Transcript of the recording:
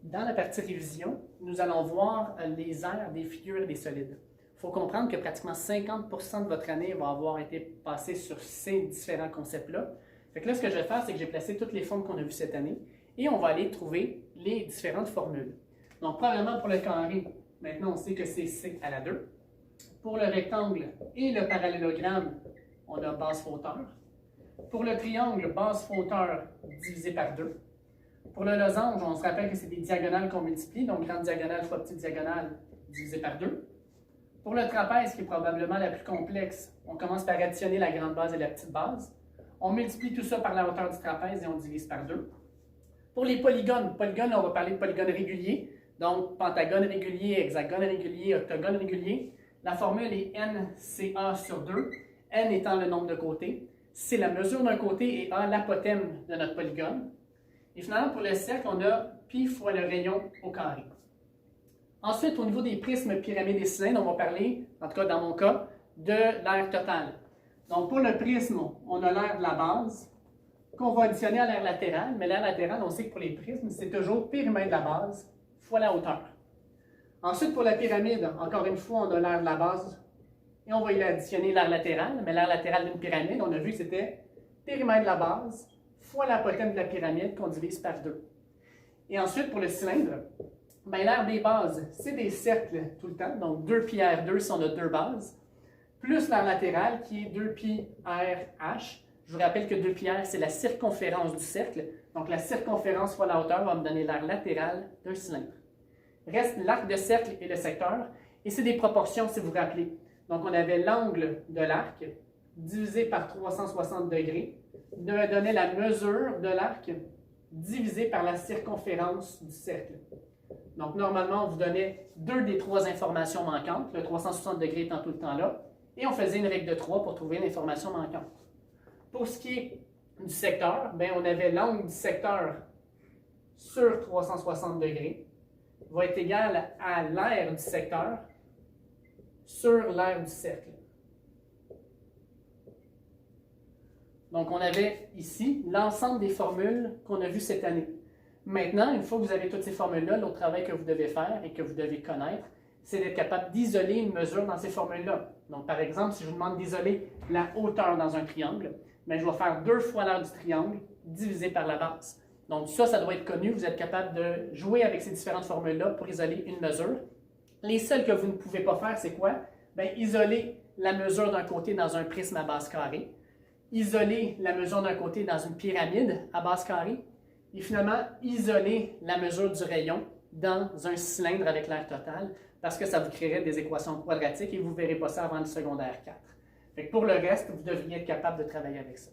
Dans la partie révision, nous allons voir les aires des figures et des solides. Il faut comprendre que pratiquement 50% de votre année va avoir été passée sur ces différents concepts-là. Fait que là, ce que je vais faire, c'est que j'ai placé toutes les formes qu'on a vues cette année et on va aller trouver les différentes formules. Donc, premièrement, pour le carré, maintenant on sait que c'est C à la 2. Pour le rectangle et le parallélogramme, on a base fois hauteur. Pour le triangle, base fois hauteur divisé par 2. Pour le losange, on se rappelle que c'est des diagonales qu'on multiplie, donc grande diagonale fois petite diagonale divisé par 2. Pour le trapèze, qui est probablement la plus complexe, on commence par additionner la grande base et la petite base. On multiplie tout ça par la hauteur du trapèze et on divise par 2. Pour les polygones, on va parler de polygones réguliers, donc pentagone régulier, hexagone régulier, octogone régulier. La formule est NCA sur 2, N étant le nombre de côtés, C la mesure d'un côté et A l'apothème de notre polygone. Et finalement, pour le cercle, on a pi fois le rayon au carré. Ensuite, au niveau des prismes, pyramides et cylindres, on va parler, en tout cas dans mon cas, de l'aire totale. Donc pour le prisme, on a l'aire de la base, qu'on va additionner à l'aire latérale, mais l'aire latérale, on sait que pour les prismes, c'est toujours périmètre de la base fois la hauteur. Ensuite, pour la pyramide, encore une fois, on a l'aire de la base et on va y additionner l'aire latérale, mais l'aire latérale d'une pyramide, on a vu que c'était périmètre de la base fois l'apothème de la pyramide qu'on divise par 2. Et ensuite, pour le cylindre, l'aire des bases, c'est des cercles tout le temps, donc 2π r2 si on a deux bases, plus l'aire latérale qui est 2π rh. Je vous rappelle que 2π r, c'est la circonférence du cercle, donc la circonférence fois la hauteur va me donner l'aire latérale d'un cylindre. Reste l'arc de cercle et le secteur, et c'est des proportions si vous vous rappelez. Donc on avait l'angle de l'arc divisé par 360 degrés, me donnait la mesure de l'arc divisé par la circonférence du cercle. Donc normalement, on vous donnait deux des trois informations manquantes, le 360 degrés étant tout le temps là, et on faisait une règle de 3 pour trouver l'information manquante. Pour ce qui est du secteur, on avait l'angle du secteur sur 360 degrés va être égal à l'aire du secteur sur l'aire du cercle. Donc, on avait ici l'ensemble des formules qu'on a vues cette année. Maintenant, une fois que vous avez toutes ces formules-là, l'autre travail que vous devez faire et que vous devez connaître, c'est d'être capable d'isoler une mesure dans ces formules-là. Donc, par exemple, si je vous demande d'isoler la hauteur dans un triangle, je vais faire 2 fois l'aire du triangle divisé par la base. Donc, ça doit être connu. Vous êtes capable de jouer avec ces différentes formules-là pour isoler une mesure. Les seules que vous ne pouvez pas faire, c'est quoi? Isoler la mesure d'un côté dans un prisme à base carrée, isoler la mesure d'un côté dans une pyramide à base carrée, et finalement, isoler la mesure du rayon dans un cylindre avec l'aire totale, parce que ça vous créerait des équations quadratiques et vous ne verrez pas ça avant le secondaire 4. Fait que pour le reste, vous devriez être capable de travailler avec ça.